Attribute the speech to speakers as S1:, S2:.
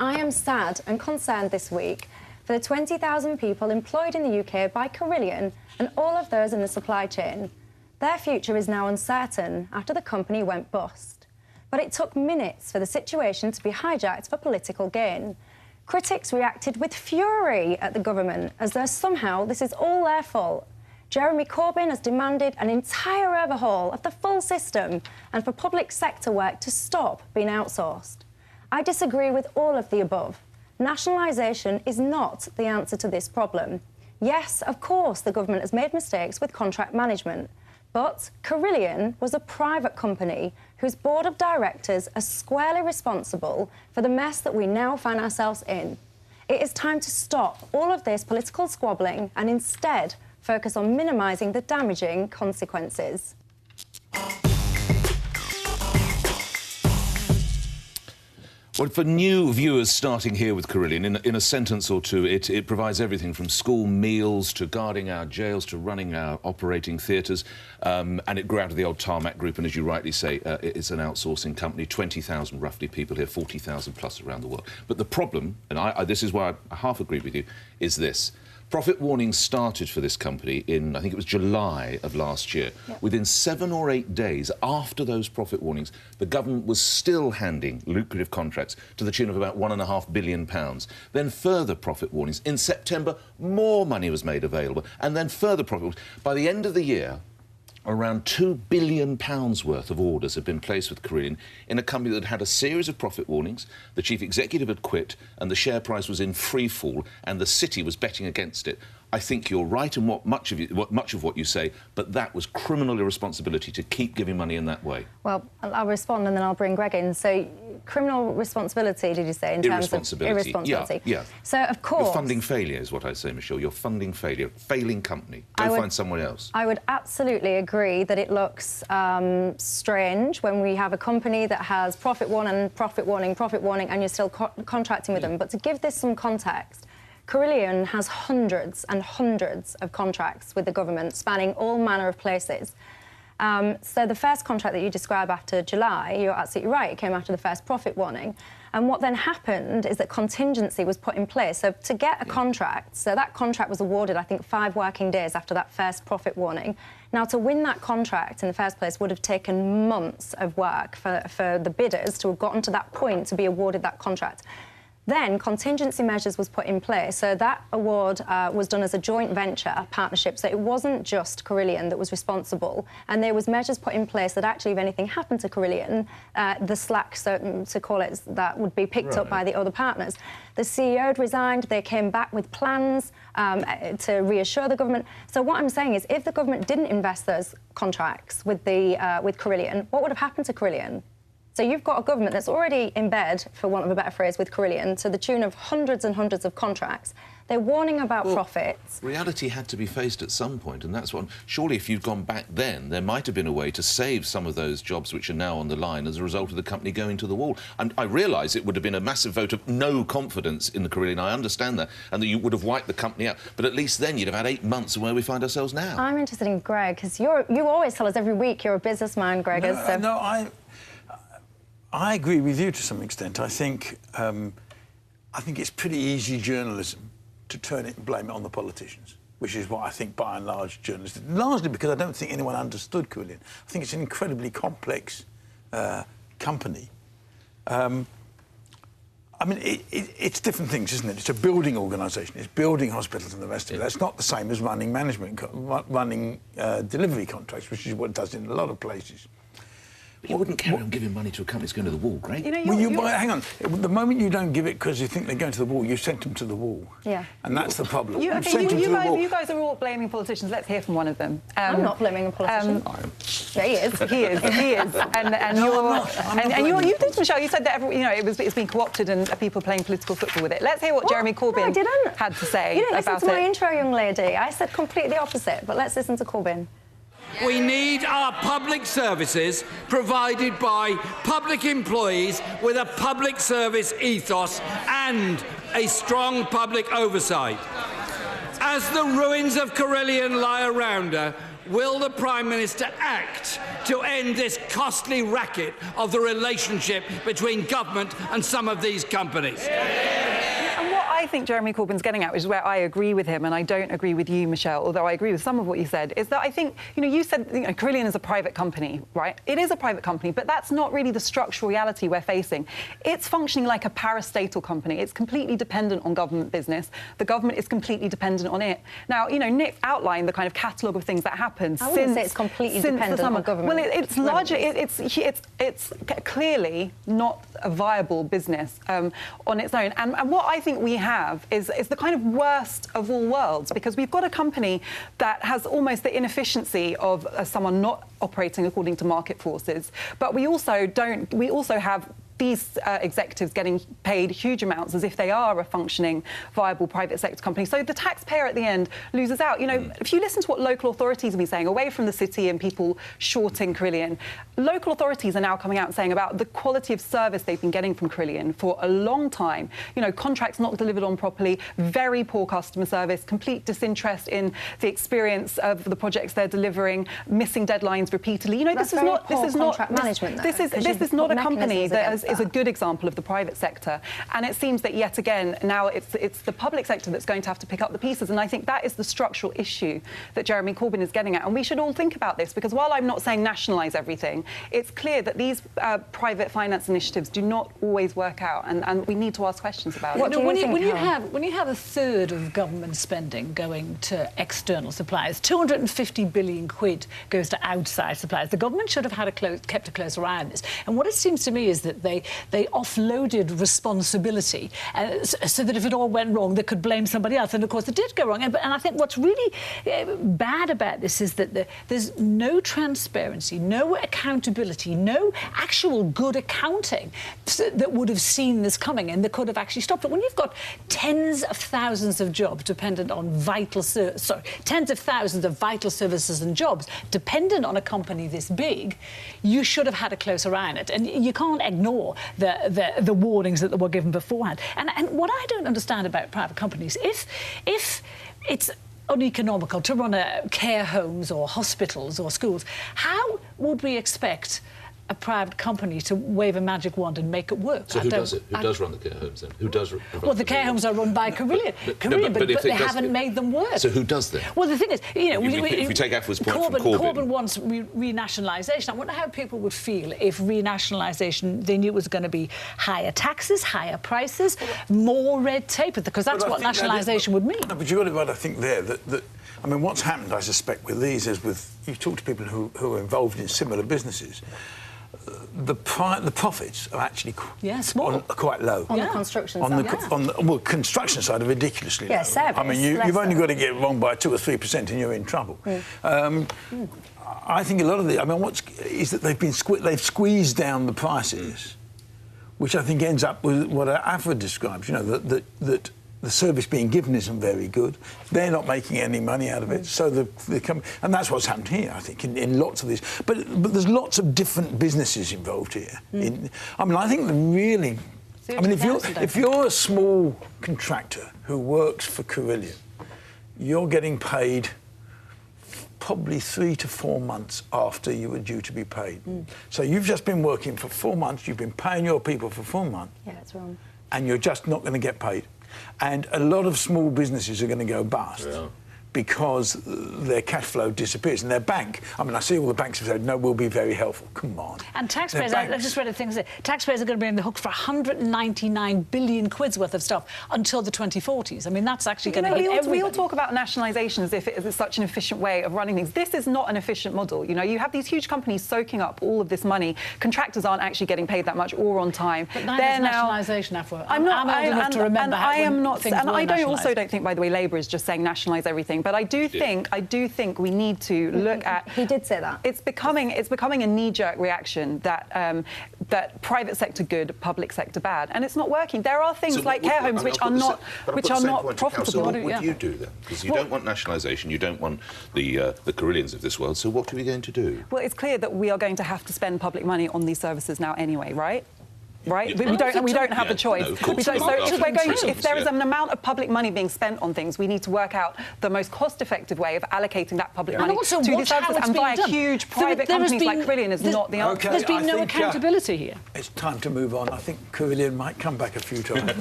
S1: I am sad and concerned this week for the 20,000 people employed in the UK by Carillion and all of those in the supply chain. Their future is now uncertain after the company went bust. But it took minutes for the situation to be hijacked for political gain. Critics reacted with fury at the government, as though somehow this is all their fault. Jeremy Corbyn has demanded an entire overhaul of the full system and for public sector work to stop being outsourced. I disagree with all of the above. Nationalisation is not the answer to this problem. Yes, of course, the government has made mistakes with contract management, but Carillion was a private company whose board of directors are squarely responsible for the mess that we now find ourselves in. It is time to stop all of this political squabbling and instead focus on minimising the damaging consequences.
S2: Well, for new viewers starting here with Carillion, in a sentence or two, it provides everything from school meals to guarding our jails to running our operating theatres, and it grew out of the old Tarmac Group, and as you rightly say, it's an outsourcing company, 20,000 roughly people here, 40,000 plus around the world. But the problem, and this is why I half agree with you, is this. Profit warnings started for this company in, I think it was July of last year. Yep. Within 7 or 8 days after those profit warnings, the government was still handing lucrative contracts to the tune of about £1.5 billion. Then further profit warnings. In September, more money was made available, and then further profit warnings. By the end of the year, around £2 billion worth of orders had been placed with Carillion in a company that had a series of profit warnings, the chief executive had quit, and the share price was in free fall, and the city was betting against it. I think you're right in much of what you say, but that was criminal irresponsibility to keep giving money in that way. Well,
S1: I'll respond and then I'll bring Greg in. So, criminal responsibility, did you say, in terms of irresponsibility?
S2: Yeah.
S1: So, of course...
S2: Your funding failure is what I say, Michelle. Your funding failure. Failing company. Go find someone else.
S1: I would absolutely agree that it looks strange when we have a company that has profit warning, and you're still contracting with them. But to give this some context, Carillion has hundreds and hundreds of contracts with the government spanning all manner of places. So the first contract that you describe after July, you're absolutely right, it came after the first profit warning. And what then happened is that contingency was put in place. So to get a contract, so that contract was awarded, I think, 5 working days after that first profit warning. Now, to win that contract in the first place would have taken months of work for the bidders to have gotten to that point to be awarded that contract. Then contingency measures was put in place. So that award was done as a joint venture partnership. So it wasn't just Carillion that was responsible. And there was measures put in place that actually, if anything happened to Carillion, the slack, so to call it, that would be picked up by the other partners. The CEO had resigned. They came back with plans to reassure the government. So what I'm saying is, if the government didn't invest those contracts with Carillion, what would have happened to Carillion? So you've got a government that's already in bed, for want of a better phrase, with Carillion, to the tune of hundreds and hundreds of contracts. They're warning about profits.
S2: Reality had to be faced at some point, and that's what... Surely, if you'd gone back then, there might have been a way to save some of those jobs which are now on the line as a result of the company going to the wall. And I realise it would have been a massive vote of no confidence in the Carillion. I understand that, and that you would have wiped the company out. But at least then you'd have had 8 months of where we find ourselves now.
S1: I'm interested in Greg, because you always tell us every week you're a businessman, Greg.
S3: I agree with you to some extent. I think it's pretty easy journalism to turn it and blame it on the politicians, which is what I think, by and large, journalists did. Largely because I don't think anyone understood Carillion. I think it's an incredibly complex company. I mean, it's different things, isn't it? It's a building organisation. It's building hospitals and the rest of it. That's not the same as running delivery contracts, which is what it does in a lot of places.
S2: But you wouldn't carry on giving money to a company that's going to the wall, Greg.
S3: You know, hang on. The moment you don't give it because you think they're going to the wall, you sent them to the wall. Yeah. And that's the problem.
S4: You guys are all blaming politicians. Let's hear from one of them.
S1: I'm not blaming a politician. Yeah, he is.
S4: He is. And you did, Michelle. You said that it's been co-opted and people playing political football with it. Let's hear what Jeremy Corbyn had to say about it.
S1: You didn't listen to my intro, young lady. I said completely the opposite. But let's listen to Corbyn.
S5: We need our public services provided by public employees with a public service ethos and a strong public oversight. As the ruins of Carillion lie around her, will the Prime Minister act to end this costly racket of the relationship between government and some of these companies?
S4: And what I think Jeremy Corbyn's getting at, which is where I agree with him, and I don't agree with you, Michelle, although I agree with some of what you said, is that I think, you said, Carillion is a private company, right? It is a private company, but that's not really the structural reality we're facing. It's functioning like a parastatal company. It's completely dependent on government business. The government is completely dependent on it. Now, Nick outlined the kind of catalogue of things that happened
S1: I wouldn't say it's completely dependent on government.
S4: Well, it's largely, it's clearly not a viable business on its own. And what I think we have is the kind of worst of all worlds, because we've got a company that has almost the inefficiency of someone not operating according to market forces, but we also have these executives getting paid huge amounts as if they are a functioning, viable private sector company. So the taxpayer at the end loses out. If you listen to what local authorities have been saying, away from the city and people shorting Carillion, local authorities are now coming out and saying about the quality of service they've been getting from Carillion for a long time. Contracts not delivered on properly, very poor customer service, complete disinterest in the experience of the projects they're delivering, missing deadlines repeatedly.
S1: This is not management.
S4: This is not a company that is a good example of the private sector. And it seems that yet again, now it's the public sector that's going to have to pick up the pieces. And I think that is the structural issue that Jeremy Corbyn is getting at. And we should all think about this, because while I'm not saying nationalise everything, it's clear that these private finance initiatives do not always work out. And we need to ask questions about it.
S6: When you have a third of government spending going to external suppliers, 250 billion quid goes to outside suppliers. The government should have kept a close eye on this. And what it seems to me is that they offloaded responsibility so that if it all went wrong, they could blame somebody else. And, of course, it did go wrong. And I think what's really bad about this is that there's no transparency, no accountability, no actual good accounting that would have seen this coming and that could have actually stopped it. When you've got tens of thousands of jobs dependent on tens of thousands of vital services and jobs dependent on a company this big, you should have had a closer eye on it. And you can't ignore the warnings that were given beforehand. And what I don't understand about private companies, if it's uneconomical to run care homes or hospitals or schools, how would we expect a private company to wave a magic wand and make it work?
S2: So who does it? Who does run the care homes then? Who does?
S6: Well, the care homes are run by Carillion, but they haven't made them work.
S2: So who does them?
S6: Well, the thing is,
S2: if we take Afwa's point from
S6: Corbyn wants renationalisation. I wonder how people would feel if renationalisation, they knew it was going to be higher taxes, higher prices, more red tape, because that's what nationalisation would mean.
S3: No, but you've got it right, I think, there, that what's happened, I suspect, with these is you talk to people who are involved in similar businesses, the profits are actually
S6: small.
S3: Quite low.
S1: On the construction side.
S3: On the construction side are ridiculously low.
S1: Service.
S3: You've only got to get it wrong by 2 or 3% and you're in trouble. I think a lot of is that they've squeezed down the prices, which I think ends up with what Afwa describes, that the service being given isn't very good. They're not making any money out of it, so they come, and that's what's happened here, I think, in lots of these. But there's lots of different businesses involved here. I think really, if you're a small contractor who works for Carillion, you're getting paid probably 3 to 4 months after you were due to be paid. So you've just been working for 4 months. You've been paying your people for 4 months.
S1: Yeah, that's wrong.
S3: And you're just not going to get paid. And a lot of small businesses are going to go bust because their cash flow disappears. And their bank, I see all the banks have said, no, we'll be very helpful. Come on.
S6: And taxpayers, I just read a thing that taxpayers are going to be on the hook for 199 billion quid's worth of stuff until the 2040s. That's actually going to hit everybody.
S4: We all talk about nationalisation as if it is such an efficient way of running things. This is not an efficient model. You have these huge companies soaking up all of this money. Contractors aren't actually getting paid that much or on time.
S6: But neither is nationalisation, Afwa. I'm old enough to remember how I
S4: don't think, by the way, Labour is just saying nationalise everything. But I do think we need to look at.
S1: He did say that.
S4: It's becoming a knee-jerk reaction that private sector good, public sector bad, and it's not working. There are things like care homes which are not profitable.
S2: So what do you do then? Because you don't want nationalisation, you don't want the Carillions of this world. So what are we going to do?
S4: Well, it's clear that we are going to have to spend public money on these services now anyway, right? right?
S2: Yeah.
S4: We don't have the choice.
S2: No, of course
S4: So
S2: not.
S4: if there is
S2: Yeah.
S4: an amount of public money being spent on things, we need to work out the most cost-effective way of allocating that public money
S6: also
S4: to the
S6: watch how
S4: services.
S6: it's
S4: And
S6: being
S4: by
S6: done.
S4: huge private
S6: There has
S4: companies like
S6: been-
S4: Carillion is not the answer.
S3: Okay,
S6: There's been
S3: I
S6: no
S3: think,
S6: accountability here.
S3: It's time to move on. I think Carillion might come back a few times.